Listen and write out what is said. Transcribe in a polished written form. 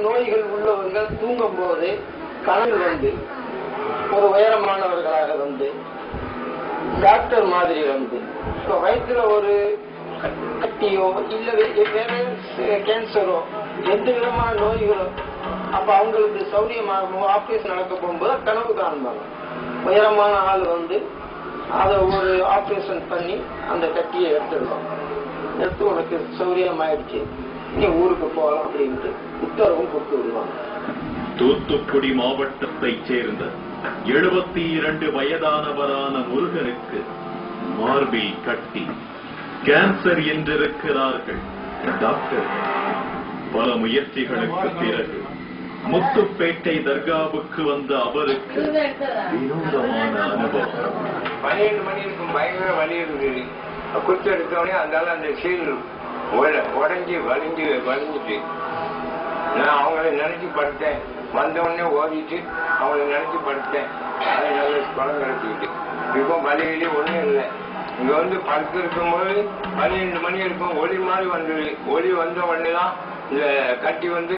நோய்கள் உள்ளவங்க தூங்கும் போது கனவு வந்து ஒரு உயரமானவர்களாக வந்து டாக்டர் மாதிரி வந்து வயிற்றுல ஒரு கட்டியோ இல்ல வேற கேன்சரோ எந்த விதமான நோய்களோ அப்ப அவங்களுக்கு சௌரியமாக ஆபரேஷன் நடக்க போகும்போது கனவு காண்பாங்க. உயரமான ஆள் வந்து அதை ஒரு ஆபரேஷன் பண்ணி அந்த கட்டியை எடுத்துடுவோம். எடுத்து உனக்கு சௌரியமாயிடுச்சு, நீ ஊருக்கு போகலாம் அப்படின்ட்டு உத்தரவும் கொடுத்து விடுவாங்க. தூத்துக்குடி மாவட்டத்தைச் சேர்ந்த 72 வயதானவரான முருகனுக்கு மார்பில் கட்டி கேன்சர் என்றிருக்கிறார்கள் டாக்டர். பல முயற்சிகளுக்கு பிறகு முத்துப்பேட்டை தர்காவுக்கு வந்த அவருக்கு வினோதமான அனுபவம். 12 மணி இருக்கும், பயங்கர வலி இருந்தது. குத்து எடுத்தோடனே அந்த சீல் உடஞ்சி வலிஞ்சிட்டு நான் அவங்களை நினைச்சு படுத்தேன். வந்தவுடனே ஓடிட்டு அவங்களை நினைச்சு படுத்தேன். அதை நல்ல குழந்தை எடுத்துக்கிட்டு இப்போ வலியிலே ஒன்றும் இல்லை. இங்க வந்து படுத்து இருக்கும்போது 12 மணி இருக்கும், ஒளி மாதிரி வந்தது. ஒளி வந்த உடனே தான் இந்த கட்டி வந்து